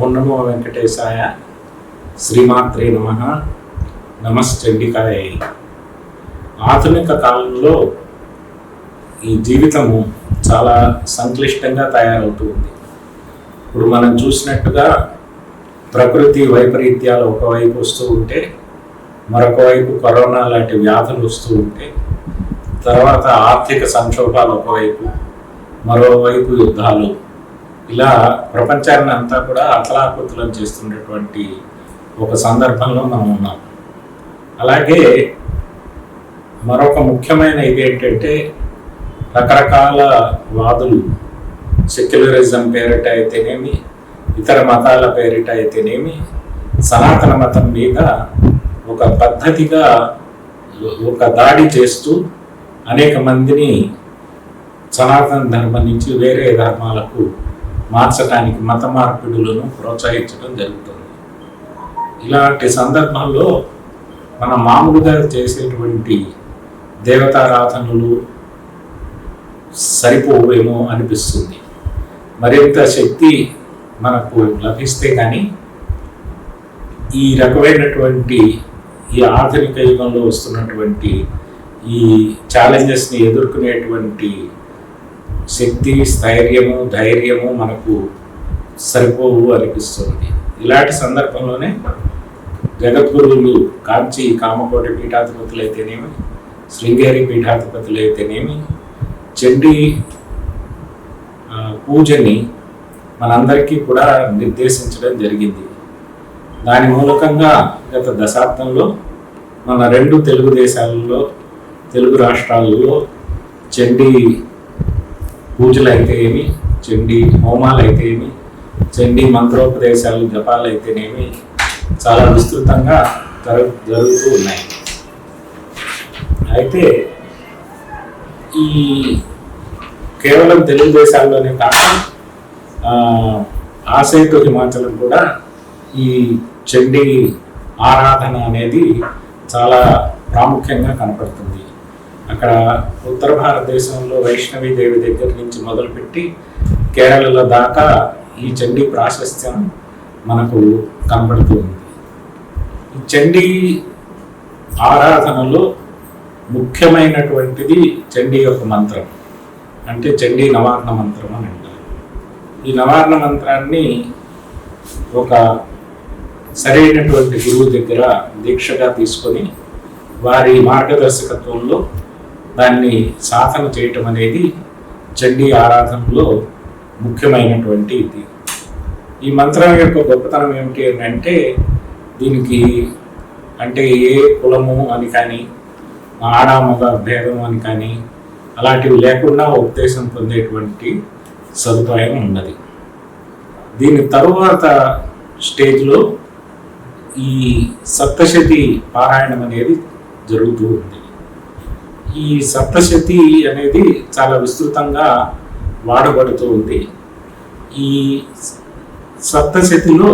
ఓం వెంకటేశాయ. శ్రీమాత్రే నమః. నమశ్చండికాయ. ఆధునిక కాలంలో ఈ జీవితము చాలా సంక్లిష్టంగా తయారవుతుంది. ఇప్పుడు మనం చూసినట్టుగా ప్రకృతి వైపరీత్యాలు ఒకవైపు వస్తూ ఉంటే, మరొక వైపు కరోనా లాంటి వ్యాధులు వస్తూ ఉంటే, తర్వాత ఆర్థిక సంక్షోభాలు ఒకవైపు, మరోవైపు యుద్ధాలు, ఇలా ప్రపంచాన్ని అంతా కూడా అతలాకుతలం చేస్తున్నటువంటి ఒక సందర్భంలో మనం ఉన్నాం. అలాగే మరొక ముఖ్యమైన ఇది ఏంటంటే, రకరకాల వాదులు సెక్యులరిజం పేరిట అయితేనేమి, ఇతర మతాల పేరిట అయితేనేమి, సనాతన మతం మీద ఒక పద్ధతిగా ఒక దాడి చేస్తూ అనేక మందిని సనాతన ధర్మం నుంచి వేరే ధర్మాలకు మార్చడానికి మత మార్పిడులను ప్రోత్సహించడం జరుగుతుంది. ఇలాంటి సందర్భంలో మనం మామూలుగా చేసేటువంటి దేవతారాధనలు సరిపోవేమో అనిపిస్తుంది. మరింత శక్తి మనకు లభిస్తే కానీ ఈ రకమైనటువంటి ఈ ఆధునిక యుగంలో వస్తున్నటువంటి ఈ ఛాలెంజెస్ని ఎదుర్కొనేటువంటి శక్తి, స్థైర్యము, ధైర్యము మనకు సరిపోవు అనిపిస్తుంది. ఇలాంటి సందర్భంలోనే జగద్గురువులు కాంచి కామకోటి పీఠాధిపతులు అయితేనేమి, శృంగేరి పీఠాధిపతులు అయితేనేమి, చండీ పూజని మనందరికీ కూడా నిర్దేశించడం జరిగింది. దాని మూలకంగా గత దశాబ్దంలో మన రెండు తెలుగు దేశాలలో, తెలుగు రాష్ట్రాలలో చండీ పూజలు అయితే ఏమి, చండీ హోమాలు అయితే ఏమి, చండీ మంత్రోపదేశాలు, జపాలు అయితేనేమి చాలా విస్తృతంగా జరుగుతూ ఉన్నాయి. అయితే ఈ కేవలం తెలుగు దేశాల్లోనే కాక ఆసేతు హిమాచలం కూడా ఈ చండీ ఆరాధన అనేది చాలా ప్రాముఖ్యంగా కనపడుతుంది. అక్కడ ఉత్తర భారతదేశంలో వైష్ణవి దేవి దగ్గర నుంచి మొదలుపెట్టి కేరళలో దాకా ఈ చండీ ప్రాశస్త్యం మనకు కనపడుతూ ఉంది. ఈ చండీ ఆరాధనలో ముఖ్యమైనటువంటిది చండీ యొక్క మంత్రం, అంటే చండీ నవార్ణ మంత్రం అని అంటారు. ఈ నవార్ణ మంత్రాన్ని ఒక సరైనటువంటి గురువు దగ్గర దీక్షగా తీసుకొని వారి మార్గదర్శకత్వంలో దాన్ని సాధన చేయటం అనేది చండీ ఆరాధనలో ముఖ్యమైనటువంటి ఇది. ఈ మంత్రం యొక్క గొప్పతనం ఏమిటి అంటే, దీనికి అంటే ఏ కులము అని కానీ, ఆడ మగ భేదం అని కానీ అలాంటివి లేకుండా ఉపదేశం పొందేటువంటి సదుపాయం ఉన్నది. దీని తరువాత స్టేజ్లో ఈ సప్తశతి పారాయణం అనేది జరుగుతూ ఉంది. ఈ సప్తశతి అనేది చాలా విస్తృతంగా వాడబడుతూ ఉంది. ఈ సప్తశతిలో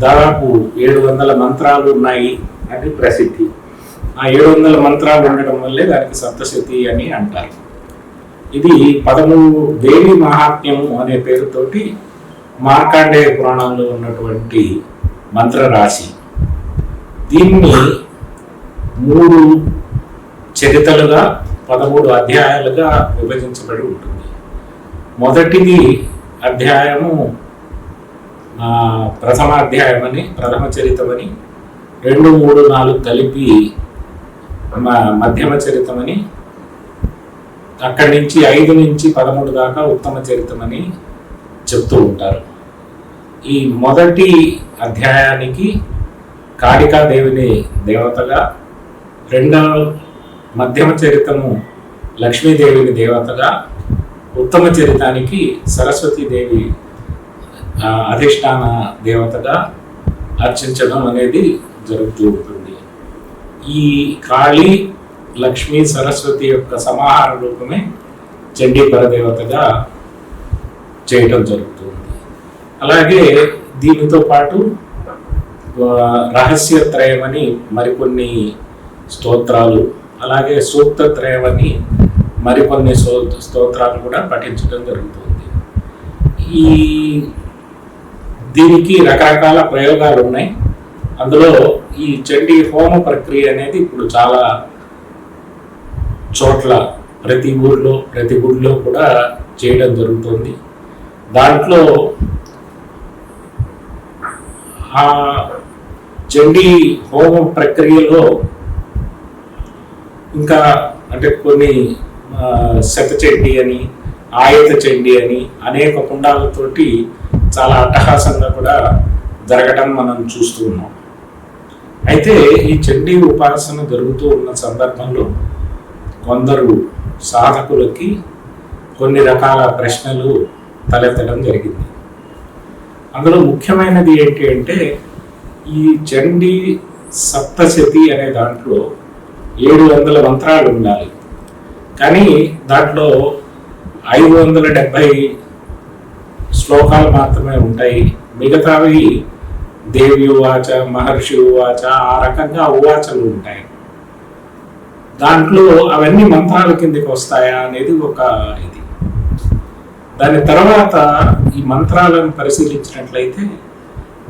దాదాపు 700 మంత్రాలు ఉన్నాయి అని ప్రసిద్ధి. ఆ 700 మంత్రాలు ఉండడం వల్లే దానికి సప్తశతి అని అంటారు. ఇది 13 దేవి మహాత్మ్యము అనే పేరుతోటి మార్కాండేయ పురాణంలో ఉన్నటువంటి మంత్రరాశి. దీన్ని 3 చరితలుగా 13 అధ్యాయాలుగా విభజించబడి ఉంటుంది. మొదటిది అధ్యాయము ప్రథమ అధ్యాయమని, ప్రథమ చరితమని, 2, 3, 4 కలిపి మధ్యమ చరితమని, అక్కడి నుంచి 5 నుంచి 13 దాకా ఉత్తమ చరితమని చెప్తూ ఉంటారు. ఈ మొదటి అధ్యాయానికి కాళికాదేవిని దేవతగా, రెండవ మధ్యమ చరితము లక్ష్మీదేవిని దేవతగా, ఉత్తమ చరితానికి సరస్వతీదేవి అధిష్టాన దేవతగా అర్చించడం అనేది జరుగుతూ ఉంటుంది. ఈ కాళీ, లక్ష్మీ, సరస్వతి యొక్క సమాహార రూపమే చండీ పరదేవతగా చేయటం జరుగుతుంది. అలాగే దీనితో పాటు రహస్యత్రయం అని మరికొన్ని స్తోత్రాలు, అలాగే సూక్తత్రయం అని మరికొన్ని స్తోత్రాలు కూడా పఠించడం జరుగుతుంది. ఈ దీనికి రకరకాల ప్రయోగాలు ఉన్నాయి. అందులో ఈ చండీ హోమ ప్రక్రియ అనేది ఇప్పుడు చాలా చోట్ల ప్రతి ఊర్లో ప్రతి గుడిలో కూడా చేయడం జరుగుతుంది. దాంట్లో ఆ చండీ హోమ ప్రక్రియలో ఇంకా అంటే కొన్ని శతచండీ అని, ఆయత చండీ అని అనేక కుండాలతోటి చాలా అట్టహాసంగా కూడా జరగడం మనం చూస్తూ ఉన్నాం. అయితే ఈ చండీ ఉపాసన జరుగుతూ ఉన్న సందర్భంలో కొందరు సాధకులకి కొన్ని రకాల ప్రశ్నలు తలెత్తడం జరిగింది. అందులో ముఖ్యమైనది ఏంటి అంటే, ఈ చండీ సప్తశతి అనే దాంట్లో 700 మంత్రాలు ఉండాలి, కానీ దాంట్లో 570 శ్లోకాలు మాత్రమే ఉంటాయి. మిగతావి దేవి ఉవాచ, మహర్షి ఉవాచ, ఆ రకంగా ఉవాచలు ఉంటాయి. దాంట్లో అవన్నీ మంత్రాల కిందకి వస్తాయా అనేది ఒక ఇది. దాని తర్వాత ఈ మంత్రాలను పరిశీలించినట్లయితే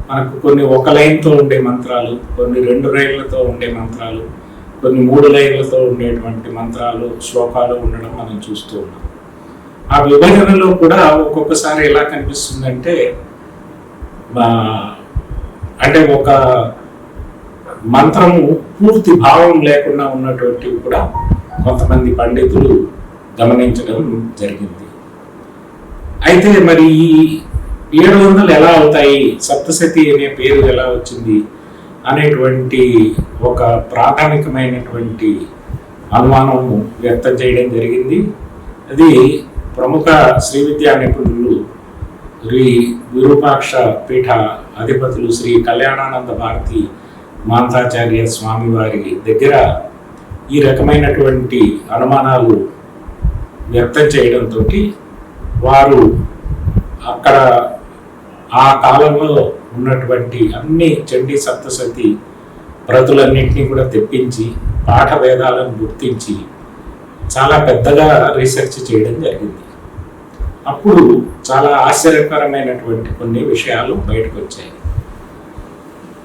మనకు కొన్ని 1 లైన్తో ఉండే మంత్రాలు, కొన్ని 2 లైన్లతో ఉండే మంత్రాలు, కొన్ని 3 లైన్లతో ఉండేటువంటి మంత్రాలు, శ్లోకాలు ఉండడం మనం చూస్తూ ఉన్నాం. ఆ విభజనలో కూడా ఒక్కొక్కసారి ఎలా కనిపిస్తుందంటే, అంటే ఒక మంత్రము పూర్తి భావం లేకుండా ఉన్నటువంటివి కూడా కొంతమంది పండితులు గమనించడం జరిగింది. అయితే మరి ఈ 700 ఎలా అవుతాయి, సప్తశతి అనే పేరు ఎలా వచ్చింది అనేటువంటి ఒక ప్రాథమికమైనటువంటి అనుమానము వ్యక్తం చేయడం జరిగింది. అది ప్రముఖ శ్రీ విద్యా నిపుణులు శ్రీ విరూపాక్ష పీఠ అధిపతులు శ్రీ కళ్యాణానంద భారతి మాంతాచార్య స్వామి వారి దగ్గర ఈ రకమైనటువంటి అనుమానాలు వ్యక్తం చేయడంతో వారు అక్కడ ఆ కాలంలో ఉన్నటువంటి అన్ని చండీ సప్తశతి ప్రతులన్నింటినీ కూడా తెప్పించి పాఠ భేదాలను గుర్తించి చాలా పెద్దగా రీసెర్చ్ చేయడం జరిగింది. అప్పుడు చాలా ఆశ్చర్యకరమైనటువంటి కొన్ని విషయాలు బయటకు వచ్చాయి.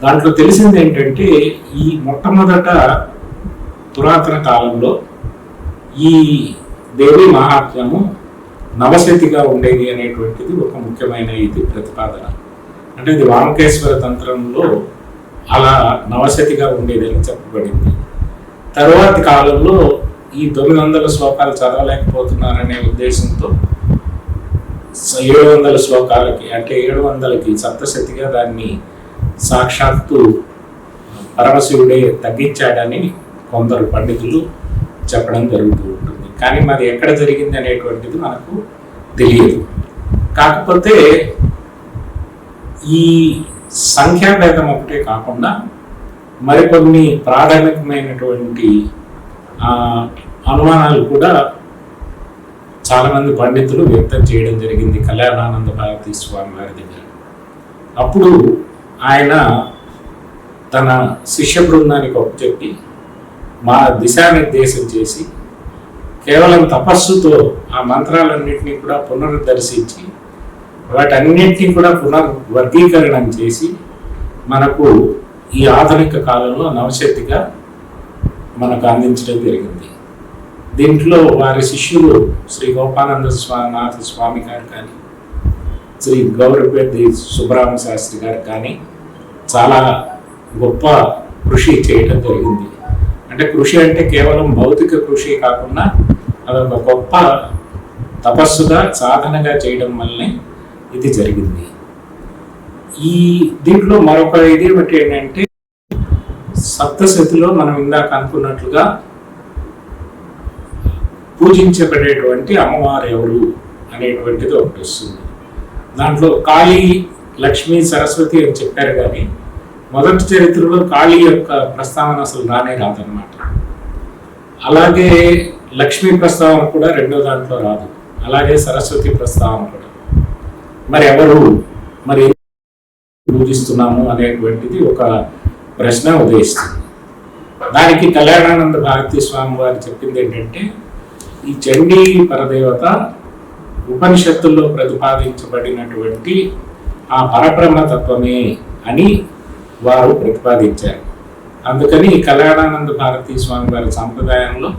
దాంట్లో తెలిసింది ఏంటంటే, ఈ మొట్టమొదట పురాతన కాలంలో ఈ దేవి మహాత్మ్యము నవశతిగా ఉండేది అనేటువంటిది ఒక ముఖ్యమైన ఇది ప్రతిపాదన. అంటే ఇది వామకేశ్వర తంత్రంలో అలా నవశతిగా ఉండేదని చెప్పబడింది. తరువాతి కాలంలో ఈ 900 శ్లోకాలు చదవలేకపోతున్నారనే ఉద్దేశంతో 700 శ్లోకాలకి, అంటే 700కి సప్తశతిగా దాన్ని సాక్షాత్తు పరమశివుడే తగ్గించాడని కొందరు పండితులు చెప్పడం జరుగుతూ ఉంటుంది. కానీ మరి ఎక్కడ జరిగింది అనేటువంటిది మనకు తెలియదు. కాకపోతే ఈ సంఖ్యాభేదం ఒకటే కాకుండా మరికొన్ని ప్రాథమికమైనటువంటి అనుమానాలు కూడా చాలామంది పండితులు వ్యక్తం చేయడం జరిగింది కళ్యాణానంద భారతి స్వామి వారి దగ్గర. అప్పుడు ఆయన తన శిష్య బృందానికి చెప్పి మా దిశానిర్దేశం చేసి కేవలం తపస్సుతో ఆ మంత్రాలన్నింటినీ కూడా పునరుద్ధర్శించి వాటన్నింటినీ కూడా పునర్వర్గీకరణం చేసి మనకు ఈ ఆధునిక కాలంలో నవశక్తిగా మనకు అందించడం జరిగింది. దీంట్లో వారి శిష్యులు శ్రీ గోపానంద నాథ స్వామి గారు కానీ, శ్రీ గౌరవపేటి సుబ్రహ్మ శాస్త్రి గారు కానీ చాలా గొప్ప కృషి చేయడం జరిగింది. అంటే కృషి అంటే కేవలం భౌతిక కృషి కాకుండా అదొక గొప్ప తపస్సుగా సాధనగా చేయడం వల్లనే ఇది జరిగింది. ఈ దీంట్లో మరొక ఇది ఒకటి ఏంటంటే, సప్తశతిలో మనం ఇందాక అనుకున్నట్లుగా పూజించబడేటువంటి అమ్మవారు ఎవరు అనేటువంటిది ఒకటి వస్తుంది. దాంట్లో కాళీ, లక్ష్మి, సరస్వతి అని చెప్పారు, కానీ మొదటి చరిత్రలో కాళీ యొక్క ప్రస్తావన అసలు రానే రాదనమాట. అలాగే లక్ష్మీ ప్రస్తావన కూడా రెండో దాంట్లో రాదు, అలాగే సరస్వతి ప్రస్తావన కూడా. మరి ఎవరు, మరి పూజిస్తున్నాము అనేటువంటిది ఒక ప్రశ్న ఉదయిస్తుంది. దానికి కళ్యాణానంద భారతి స్వామి వారు చెప్పింది ఏంటంటే, ఈ చండీ పరదేవత ఉపనిషత్తుల్లో ప్రతిపాదించబడినటువంటి ఆ పరబ్రహ్మతత్వమే అని వారు ప్రతిపాదించారు. అందుకని కళ్యాణానంద భారతీ స్వామి వారి సంప్రదాయంలో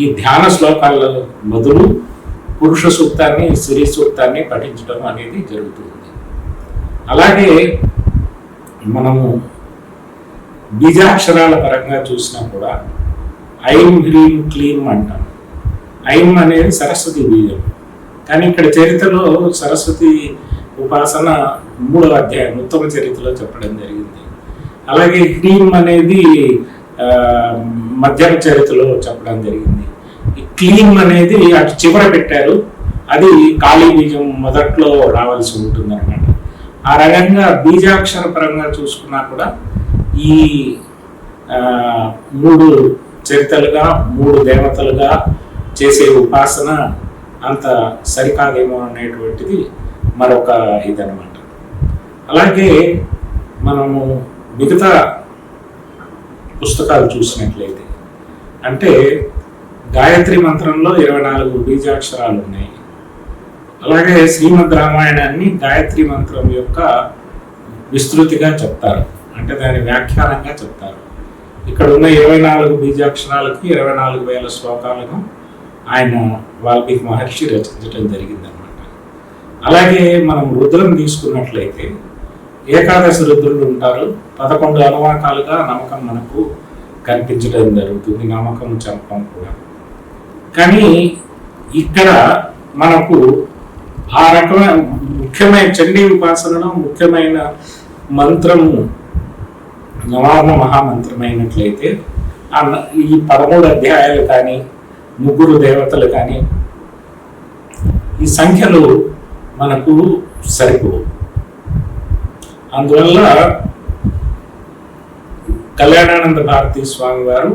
ఈ ధ్యాన శ్లోకాల బదులు పురుష సూక్తాన్ని, శ్రీ సూక్తాన్ని పఠించడం అనేది జరుగుతుంది. అలాగే మనము బీజాక్షరాల పరంగా చూసినా కూడా ఐం హ్రీం క్లీం అంటాం. ఐం అనేది సరస్వతి బీజం, కానీ ఇక్కడ చరిత్రలో సరస్వతి ఉపాసన 3వ అధ్యాయం ఉత్తమ చరిత్రలో చెప్పడం జరిగింది. అలాగే హ్రీం అనేది మధ్యమ చరిత్రలో చెప్పడం జరిగింది. ఈ క్లీం అనేది అటు చివర పెట్టారు, అది కాళీ బీజం మొదట్లో రావాల్సి ఉంటుంది అన్నమాట. ఆ రకంగా బీజాక్షర పరంగా చూసుకున్నా కూడా ఈ 3 చరిత్రలుగా 3 దేవతలుగా చేసే ఉపాసన అంత సరికాదేమో అనేటువంటిది మరొక ఇదనమాట. అలాగే మనము మిగతా పుస్తకాలు చూసినట్లయితే అంటే గాయత్రి మంత్రంలో 24 బీజాక్షరాలు ఉన్నాయి. అలాగే శ్రీమద్ రామాయణాన్ని గాయత్రి మంత్రం యొక్క విస్తృతిగా చెప్తారు, అంటే దాని వ్యాఖ్యానంగా చెప్తారు. ఇక్కడ ఉన్న 24 బీజాక్షరాలకి 24,000 శ్లోకాలను ఆయన వాల్మీకి మహర్షి రచించడం జరిగిందనమాట. అలాగే మనం రుద్రం తీసుకున్నట్లయితే ఏకాదశి రుద్రులు ఉంటారు. 11 అనువాకాలుగా నమ్మకం మనకు కనిపించడం జరుగుతుంది, నమ్మకం చెప్పం కూడా. కానీ ఇక్కడ మనకు ఆ రకమైన ముఖ్యమైన చండీ ఉపాసనలో ముఖ్యమైన మంత్రము నవార్ణ మహామంత్రమైనట్లయితే ఈ 13 అధ్యాయాలు కానీ 3 దేవతలు కానీ ఈ సంఖ్యలు మనకు సరిపోవు. అందువల్ల కళ్యాణానంద భారతీ స్వామి వారు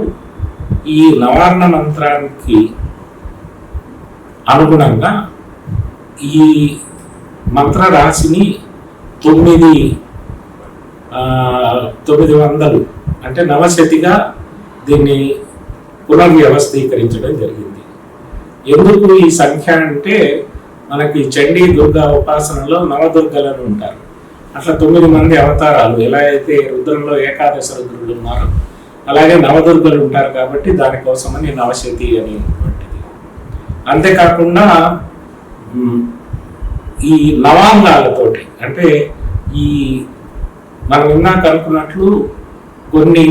ఈ నవార్ణ మంత్రానికి అనుగుణంగా ఈ మంత్ర రాశిని 900 అంటే నవశతిగా దీన్ని పునర్వ్యవస్థీకరించడం జరిగింది. ఎందుకు ఈ సంఖ్య అంటే మనకి చండీ దుర్గా ఉపాసనలో నవదుర్గలను ఉంటారు. అట్లా 9 మంది అవతారాలు, ఎలా అయితే రుద్రంలో ఏకాదశ రుద్రులు ఉన్నారు అలాగే నవదుర్గలు ఉంటారు కాబట్టి దానికోసమని నవశతి అనేటువంటిది. అంతేకాకుండా ఈ నవాంగాలతోటి అంటే ఈ మనం ఇందాక అనుకున్నట్లు కొన్ని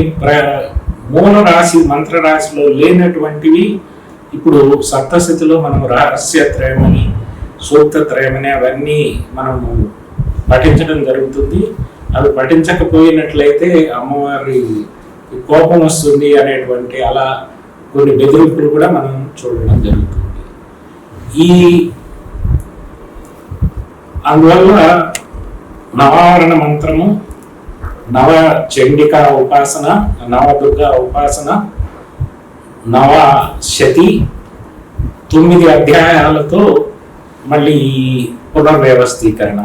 మూల రాశి మంత్ర రాశిలో లేనటువంటివి ఇప్పుడు సప్తశతిలో మనం రహస్యత్రయమని సూక్తత్రయమని అవన్నీ మనము పఠించడం జరుగుతుంది. అవి పఠించకపోయినట్లయితే అమ్మవారి కోపం వస్తుంది అనేటువంటి అలా కొన్ని బెదిరింపులు కూడా మనం చూడడం జరుగుతుంది. అందువల్ల నవావరణ మంత్రము, నవ చండిక ఉపాసన, నవదుర్గ ఉపాసన, నవశతి 9 అధ్యాయాలతో మళ్ళీ పునర్వ్యవస్థీకరణ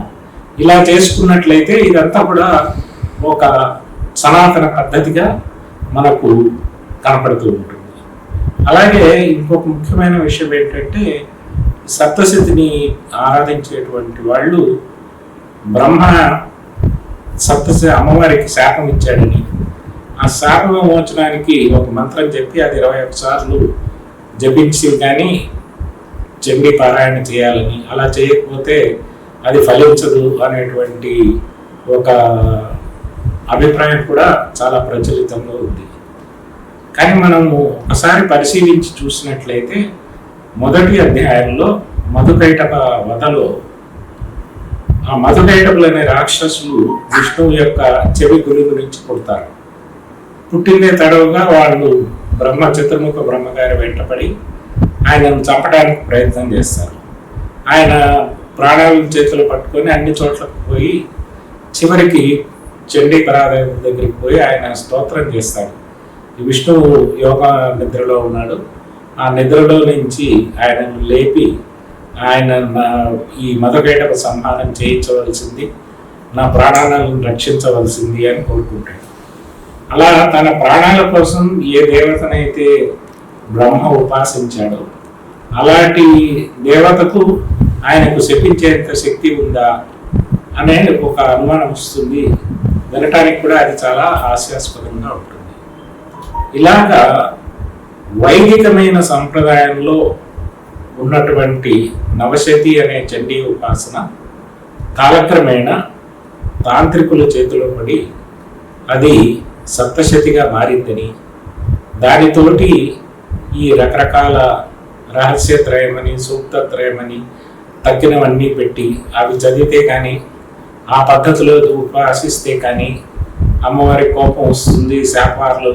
ఇలా చేసుకున్నట్లయితే ఇదంతా కూడా ఒక సనాతన పద్ధతిగా మనకు కనపడుతూ ఉంటుంది. అలాగే ఇంకొక ముఖ్యమైన విషయం ఏంటంటే సప్తశతిని ఆరాధించేటువంటి వాళ్ళు బ్రహ్మ సప్తశతి అమ్మవారికి శాపం ఇచ్చాడని ఆ శాపం మోచడానికి ఒక మంత్రం చెప్పి అది 21 సార్లు జపించి కానీ చండీ పారాయణ చేయాలని, అలా చేయకపోతే అది ఫలించదు అనేటువంటి ఒక అభిప్రాయం కూడా చాలా ప్రచలితంలో ఉంది. కానీ మనము ఒకసారి పరిశీలించి చూసినట్లయితే మొదటి అధ్యాయంలో మధుకైటప వధలో ఆ మధుకైటపులు అనే రాక్షసులు విష్ణువు యొక్క చెవి గురుగు నుంచి పుడతారు. పుట్టిందే తడవుగా వాళ్ళు చతుర్ముఖ బ్రహ్మగారి వెంటపడి ఆయనను చంపడానికి ప్రయత్నం చేస్తారు. ఆయన ప్రాణాలను చేతులు పట్టుకొని అన్ని చోట్లకు పోయి చివరికి చండీ పరాదేవి దగ్గరికి పోయి ఆయన స్తోత్రం చేస్తాడు. విష్ణువు యోగా నిద్రలో ఉన్నాడు, ఆ నిద్రలో నుంచి ఆయనను లేపి ఆయన ఈ మధుకైటప సంహారం చేయించవలసింది, నా ప్రాణాలను రక్షించవలసింది అని కోరుకుంటాడు. అలా తన ప్రాణాల కోసం ఏ దేవతనైతే బ్రహ్మ ఉపాసించాడో అలాంటి దేవతకు ఆయనకు శపించేంత శక్తి ఉందా అనే ఒక అనుమానం వస్తుంది. వినటానికి కూడా అది చాలా హాస్యాస్పదంగా ఉంటుంది. ఇలాగా వైదికమైన సంప్రదాయంలో ఉన్నటువంటి నవశతి అనే చండీ ఉపాసన కాలక్రమేణా తాంత్రికుల చేతిలో పడి అది సప్తశతిగా మారిందని, దానితోటి ఈ రకరకాల రహస్యత్రయమని సూక్తత్రయమని తక్కినవన్నీ పెట్టి అవి చదివితే కానీ, ఆ పద్ధతిలో ఉపాసిస్తే కానీ అమ్మవారి కోపం వస్తుంది, శాపాలు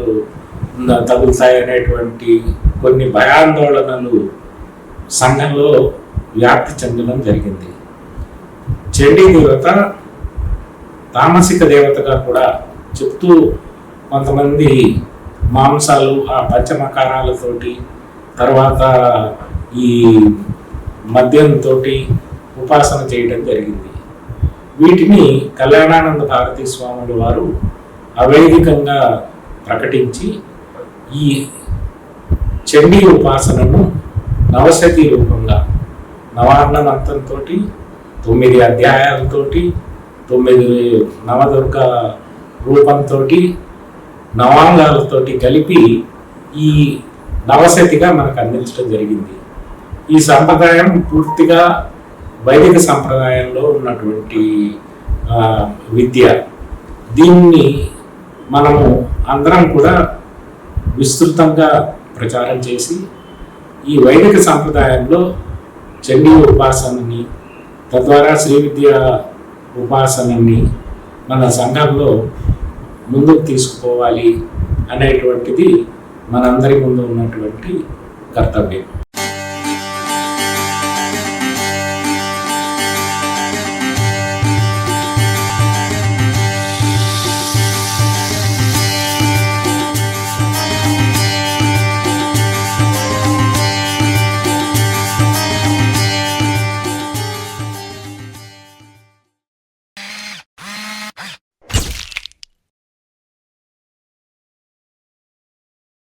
తగులుతాయి అనేటువంటి కొన్ని భయాందోళనలు సంఘంలో వ్యాప్తి చెందడం జరిగింది. చండీ దేవత తామసిక దేవతగా కూడా చెప్తూ కొంతమంది మాంసాలు ఆ పంచమకారాలతోటి తర్వాత ఈ మద్యంతో ఉపాసన చేయడం జరిగింది. వీటిని కళ్యాణానంద భారతీ స్వాముల వారు అవైదికంగా ప్రకటించి ఈ చండీ ఉపాసనను నవశతి రూపంగా నవార్ణ మంత్రంతో 9 అధ్యాయాలతోటి 9 నవదుర్గ రూపంతో నవాంగాలతోటి కలిపి ఈ నవశతిగా మనకు అందించడం జరిగింది. ఈ సంప్రదాయం పూర్తిగా వైదిక సంప్రదాయంలో ఉన్నటువంటి విద్య. దీన్ని మనము అందరం కూడా విస్తృతంగా ప్రచారం చేసి ఈ వైదిక సంప్రదాయంలో చండీ ఉపాసనని తద్వారా శ్రీ విద్య ఉపాసనని మన సంఘంలో ముందుకు తీసుకుపోవాలి అనేటువంటిది మనందరి ముందు ఉన్నటువంటి కర్తవ్యం.